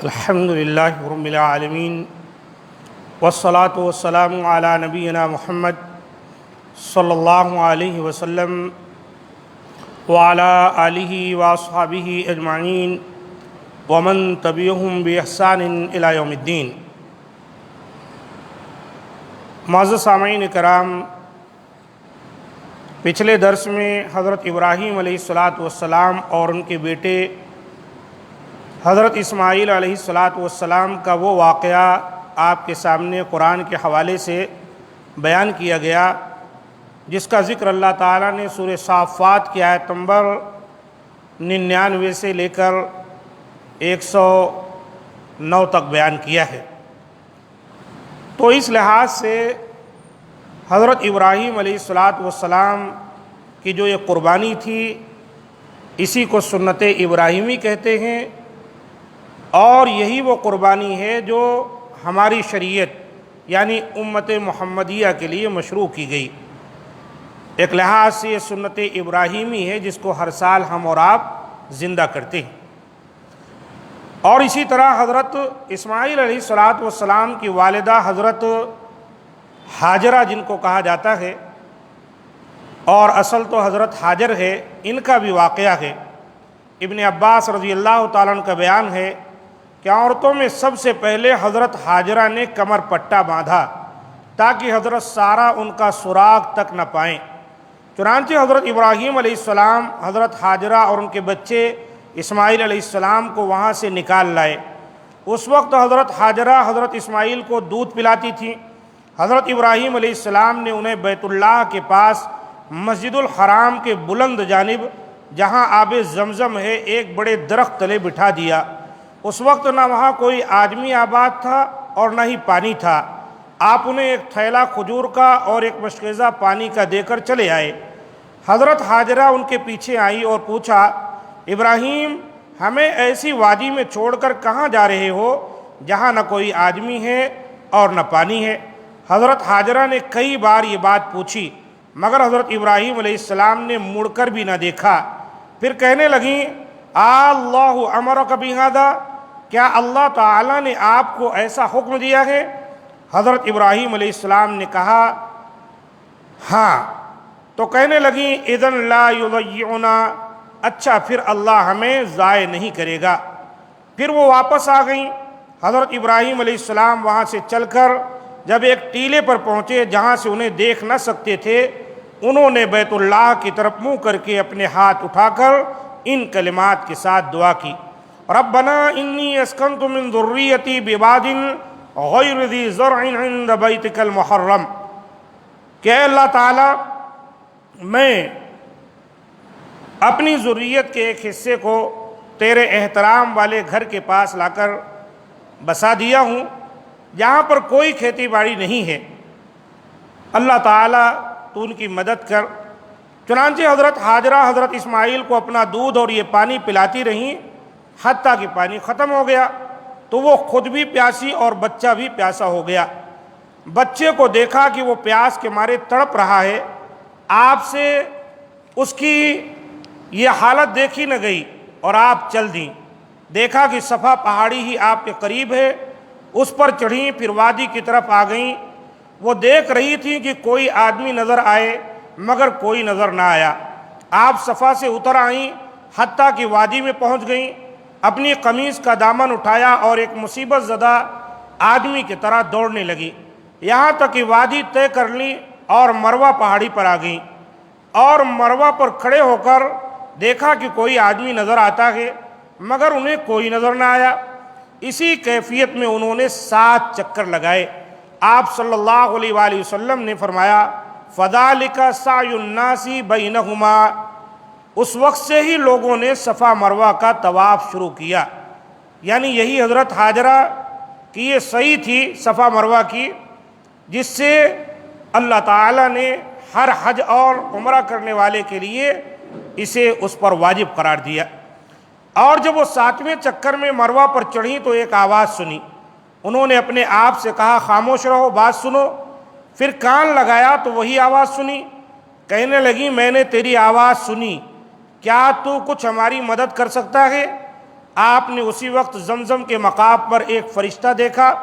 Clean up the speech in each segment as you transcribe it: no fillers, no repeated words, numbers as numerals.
الحمد للہ رب العالمین والصلاة والسلام علی نبینا محمد صلی اللہ علیہ وسلم وعلی آلہ واصحابہ اجمعین ومن تبعہم بإحسان الی یوم الدین۔ معزز سامعین کرام، پچھلے درس میں حضرت ابراہیم علیہ السلام اور ان کے بیٹے حضرت اسماعیل علیہ السلام کا وہ واقعہ آپ کے سامنے قرآن کے حوالے سے بیان کیا گیا، جس کا ذکر اللہ تعالیٰ نے سورہ صافات کی آیت نمبر 99 سے لے کر 109 تک بیان کیا ہے۔ تو اس لحاظ سے حضرت ابراہیم علیہ السلام کی جو یہ قربانی تھی، اسی کو سنت ابراہیمی کہتے ہیں، اور یہی وہ قربانی ہے جو ہماری شریعت یعنی امت محمدیہ کے لیے مشروع کی گئی۔ ایک لحاظ سے یہ سنت ابراہیمی ہے جس کو ہر سال ہم اور آپ زندہ کرتے ہیں۔ اور اسی طرح حضرت اسماعیل علیہ السلام کی والدہ حضرت ہاجرہ، جن کو کہا جاتا ہے اور اصل تو حضرت ہاجر ہے، ان کا بھی واقعہ ہے۔ ابن عباس رضی اللہ تعالیٰ عنہ کا بیان ہے کہ عورتوں میں سب سے پہلے حضرت ہاجرہ نے کمر پٹا باندھا تاکہ حضرت سارہ ان کا سراغ تک نہ پائیں۔ چنانچہ حضرت ابراہیم علیہ السلام حضرت ہاجرہ اور ان کے بچے اسماعیل علیہ السلام کو وہاں سے نکال لائے۔ اس وقت حضرت ہاجرہ حضرت اسماعیل کو دودھ پلاتی تھیں۔ حضرت ابراہیم علیہ السلام نے انہیں بیت اللہ کے پاس مسجد الحرام کے بلند جانب، جہاں آب زمزم ہے، ایک بڑے درخت تلے بٹھا دیا۔ اس وقت نہ وہاں کوئی آدمی آباد تھا اور نہ ہی پانی تھا۔ آپ انہیں ایک تھیلا کھجور کا اور ایک مشکیزہ پانی کا دے کر چلے آئے۔ حضرت ہاجرہ ان کے پیچھے آئی اور پوچھا، ابراہیم، ہمیں ایسی وادی میں چھوڑ کر کہاں جا رہے ہو جہاں نہ کوئی آدمی ہے اور نہ پانی ہے؟ حضرت ہاجرہ نے کئی بار یہ بات پوچھی، مگر حضرت ابراہیم علیہ السلام نے مڑ کر بھی نہ دیکھا۔ پھر کہنے لگیں، اللہ امرک بہذا، کیا اللہ تعالیٰ نے آپ کو ایسا حکم دیا ہے؟ حضرت ابراہیم علیہ السلام نے کہا، ہاں۔ تو کہنے لگیں، اذن لا یضیعنا، اچھا پھر اللہ ہمیں ضائع نہیں کرے گا۔ پھر وہ واپس آ گئیں۔ حضرت ابراہیم علیہ السلام وہاں سے چل کر جب ایک ٹیلے پر پہنچے جہاں سے انہیں دیکھ نہ سکتے تھے، انہوں نے بیت اللہ کی طرف منہ کر کے اپنے ہاتھ اٹھا کر ان کلمات کے ساتھ دعا کی، ربنا انی اسکنت من ذریتی بواد غیر ذی زرع عند بیتک المحرم، کہ اے اللہ تعالی، میں اپنی ذریت کے ایک حصے کو تیرے احترام والے گھر کے پاس لا کر بسا دیا ہوں جہاں پر کوئی کھیتی باڑی نہیں ہے، اللہ تعالیٰ تو ان کی مدد کر۔ چنانچہ حضرت ہاجرہ حضرت اسماعیل کو اپنا دودھ اور یہ پانی پلاتی رہیں حتیٰ کہ پانی ختم ہو گیا، تو وہ خود بھی پیاسی اور بچہ بھی پیاسا ہو گیا۔ بچے کو دیکھا کہ وہ پیاس کے مارے تڑپ رہا ہے، آپ سے اس کی یہ حالت دیکھی نہ گئی اور آپ چل دیں۔ دیکھا کہ صفا پہاڑی ہی آپ کے قریب ہے، اس پر چڑھیں، پھر وادی کی طرف آ گئیں۔ وہ دیکھ رہی تھیں کہ کوئی آدمی نظر آئے، مگر کوئی نظر نہ آیا۔ آپ صفا سے اتر آئیں حتیٰ کہ وادی میں پہنچ گئیں، اپنی قمیص کا دامن اٹھایا اور ایک مصیبت زدہ آدمی کی طرح دوڑنے لگی، یہاں تک کہ وادی طے کر لی اور مروہ پہاڑی پر آ گئیں، اور مروہ پر کھڑے ہو کر دیکھا کہ کوئی آدمی نظر آتا ہے، مگر انہیں کوئی نظر نہ آیا۔ اسی کیفیت میں انہوں نے 7 چکر لگائے۔ آپ صلی اللہ علیہ وآلہ وسلم نے فرمایا، فَذَلِكَ سَعْيُ النَّاسِ بَيْنَهُمَا، اس وقت سے ہی لوگوں نے صفا مروہ کا طواف شروع کیا۔ یعنی یہی حضرت ہاجرہ کی یہ صحیح تھی صفا مروہ کی، جس سے اللہ تعالیٰ نے ہر حج اور عمرہ کرنے والے کے لیے اسے اس پر واجب قرار دیا۔ اور جب وہ 7ویں چکر میں مروہ پر چڑھیں تو ایک آواز سنی۔ انہوں نے اپنے آپ سے کہا، خاموش رہو، بات سنو۔ پھر کان لگایا تو وہی آواز سنی۔ کہنے لگی، میں نے تیری آواز سنی، کیا تو کچھ ہماری مدد کر سکتا ہے؟ آپ نے اسی وقت زمزم کے مقام پر ایک فرشتہ دیکھا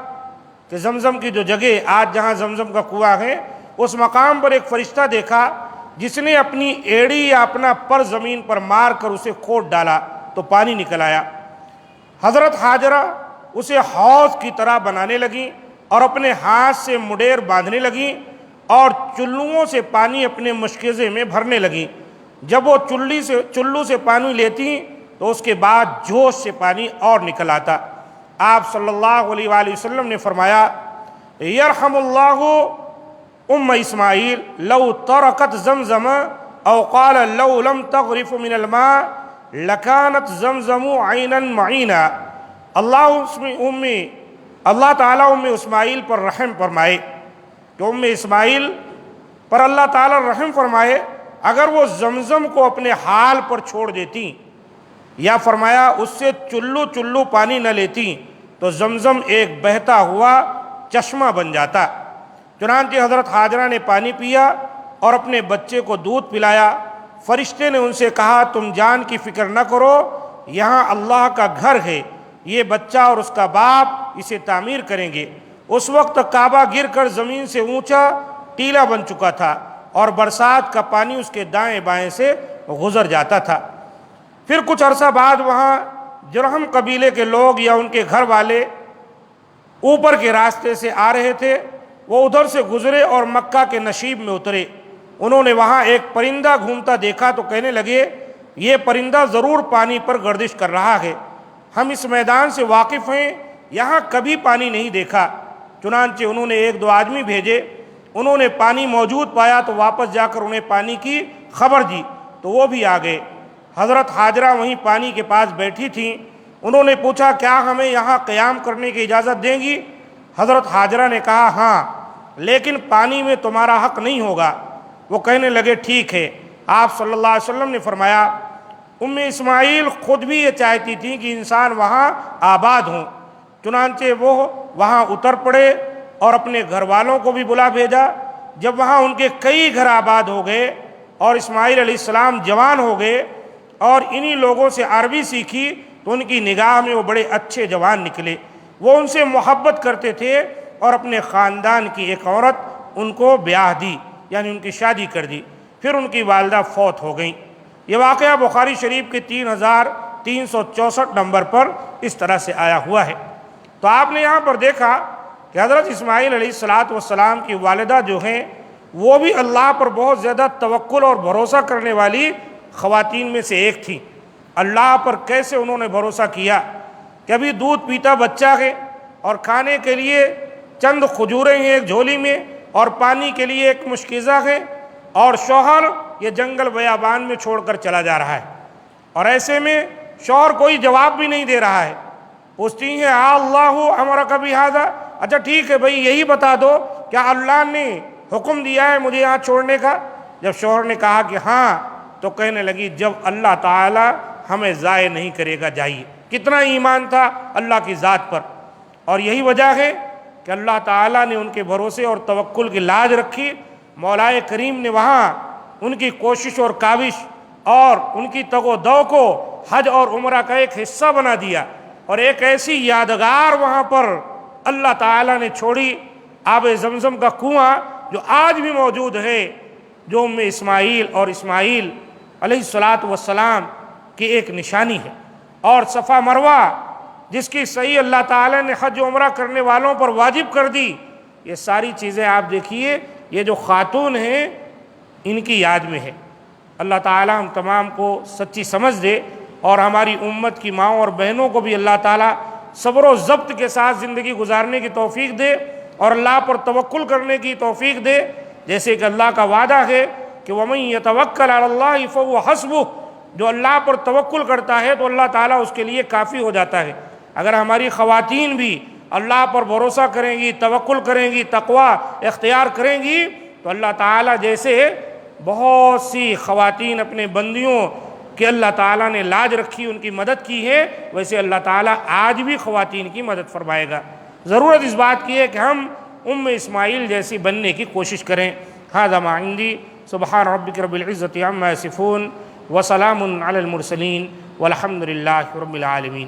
کہ زمزم کی جو جگہ آج جہاں زمزم کا کنواں ہے اس مقام پر ایک فرشتہ دیکھا جس نے اپنی ایڑی یا اپنا پر زمین پر مار کر اسے کھود ڈالا تو پانی نکل آیا۔ حضرت ہاجرہ اسے حوض کی طرح بنانے لگیں اور اپنے ہاتھ سے مڈیر باندھنے لگیں اور چلوؤں سے پانی اپنے مشکیزے میں بھرنے لگیں۔ جب وہ چلو سے پانی لیتی تو اس کے بعد جوش سے پانی اور نکل آتا۔ آپ صلی اللہ علیہ وآلہ وسلم نے فرمایا یرحم اللہ ام اسماعیل لو ترکت زمزم او قال لو لم تغرف من الماء لکانت زمزم عینا معینا۔ اللہ تعالیٰ ام اسماعیل پر رحم فرمائے کہ ام اسماعیل پر اللہ تعالیٰ رحم فرمائے اگر وہ زمزم کو اپنے حال پر چھوڑ دیتی یا فرمایا اس سے چلو پانی نہ لیتی تو زمزم ایک بہتا ہوا چشمہ بن جاتا۔ چنانچہ حضرت ہاجرہ نے پانی پیا اور اپنے بچے کو دودھ پلایا۔ فرشتے نے ان سے کہا تم جان کی فکر نہ کرو، یہاں اللہ کا گھر ہے، یہ بچہ اور اس کا باپ اسے تعمیر کریں گے۔ اس وقت کعبہ گر کر زمین سے اونچا ٹیلا بن چکا تھا اور برسات کا پانی اس کے دائیں بائیں سے گزر جاتا تھا۔ پھر کچھ عرصہ بعد وہاں جرہم قبیلے کے لوگ یا ان کے گھر والے اوپر کے راستے سے آ رہے تھے، وہ ادھر سے گزرے اور مکہ کے نشیب میں اترے۔ انہوں نے وہاں ایک پرندہ گھومتا دیکھا تو کہنے لگے یہ پرندہ ضرور پانی پر گردش کر رہا ہے، ہم اس میدان سے واقف ہیں، یہاں کبھی پانی نہیں دیکھا۔ چنانچہ انہوں نے ایک دو آدمی بھیجے، انہوں نے پانی موجود پایا تو واپس جا کر انہیں پانی کی خبر دی تو وہ بھی آ گئے۔ حضرت ہاجرہ وہیں پانی کے پاس بیٹھی تھیں۔ انہوں نے پوچھا کیا ہمیں یہاں قیام کرنے کی اجازت دیں گی؟ حضرت ہاجرہ نے کہا ہاں، لیکن پانی میں تمہارا حق نہیں ہوگا۔ وہ کہنے لگے ٹھیک ہے۔ آپ صلی اللہ علیہ وسلم نے فرمایا ام اسماعیل خود بھی یہ چاہتی تھی کہ انسان وہاں آباد ہوں، چنانچہ وہ وہاں اتر پڑے اور اپنے گھر والوں کو بھی بلا بھیجا۔ جب وہاں ان کے کئی گھر آباد ہو گئے اور اسماعیل علیہ السلام جوان ہو گئے اور انہی لوگوں سے عربی سیکھی تو ان کی نگاہ میں وہ بڑے اچھے جوان نکلے۔ وہ ان سے محبت کرتے تھے اور اپنے خاندان کی ایک عورت ان کو بیاہ دی، یعنی ان کی شادی کر دی۔ پھر ان کی والدہ فوت ہو گئیں۔ یہ واقعہ بخاری شریف کے 3364 نمبر پر اس طرح سے آیا ہوا ہے۔ تو آپ نے یہاں پر دیکھا کہ حضرت اسماعیل علیہ السلام کی والدہ جو ہیں وہ بھی اللہ پر بہت زیادہ توکل اور بھروسہ کرنے والی خواتین میں سے ایک تھی۔ اللہ پر کیسے انہوں نے بھروسہ کیا کہ ابھی دودھ پیتا بچہ ہے اور کھانے کے لیے چند کھجوریں ہیں ایک جھولی میں اور پانی کے لیے ایک مشکیزہ ہے، اور شوہر یہ جنگل بیابان میں چھوڑ کر چلا جا رہا ہے، اور ایسے میں شوہر کوئی جواب بھی نہیں دے رہا ہے۔ پوچھتی ہیں اللہ امرک بہذا، اچھا ٹھیک ہے بھئی یہی بتا دو کیا اللہ نے حکم دیا ہے مجھے یہاں چھوڑنے کا؟ جب شوہر نے کہا کہ ہاں تو کہنے لگی جب اللہ تعالی ہمیں ضائع نہیں کرے گا جائیے۔ کتنا ایمان تھا اللہ کی ذات پر، اور یہی وجہ ہے کہ اللہ تعالیٰ نے ان کے بھروسے اور توکل کی لاج رکھی۔ مولا کریم نے وہاں ان کی کوشش اور کاوش اور ان کی تگ و دو کو حج اور عمرہ کا ایک حصہ بنا دیا، اور ایک ایسی یادگار وہاں پر اللہ تعالیٰ نے چھوڑی، آب زمزم کا کنواں جو آج بھی موجود ہے، جو ام اسماعیل اور اسماعیل علیہ السلام کی ایک نشانی ہے۔ اور صفا مروہ جس کی صحیح اللہ تعالیٰ نے حج و عمرہ کرنے والوں پر واجب کر دی، یہ ساری چیزیں آپ دیکھیے یہ جو خاتون ہیں ان کی یاد میں ہے۔ اللہ تعالیٰ ہم تمام کو سچی سمجھ دے، اور ہماری امت کی ماؤں اور بہنوں کو بھی اللہ تعالیٰ صبر و ضبط کے ساتھ زندگی گزارنے کی توفیق دے اور اللہ پر توکل کرنے کی توفیق دے، جیسے کہ اللہ کا وعدہ ہے کہ وَمَن يَتَوَكَّلْ عَلَى اللَّهِ فَهُوَ حَسْبُهُ، جو اللہ پر توکل کرتا ہے تو اللہ تعالیٰ اس کے لیے کافی ہو جاتا ہے۔ اگر ہماری خواتین بھی اللہ پر بھروسہ کریں گی، توکل کریں گی، تقوی اختیار کریں گی، تو اللہ تعالیٰ جیسے بہت سی خواتین اپنے بندیوں کہ اللہ تعالیٰ نے لاج رکھی ان کی مدد کی ہے، ویسے اللہ تعالیٰ آج بھی خواتین کی مدد فرمائے گا۔ ضرورت اس بات کی ہے کہ ہم ام اسماعیل جیسی بننے کی کوشش کریں۔ ھذا ما عندی، سبحان ربک رب العزۃ عما یصفون، وسلام علی المرسلین والحمد للہ رب العالمین۔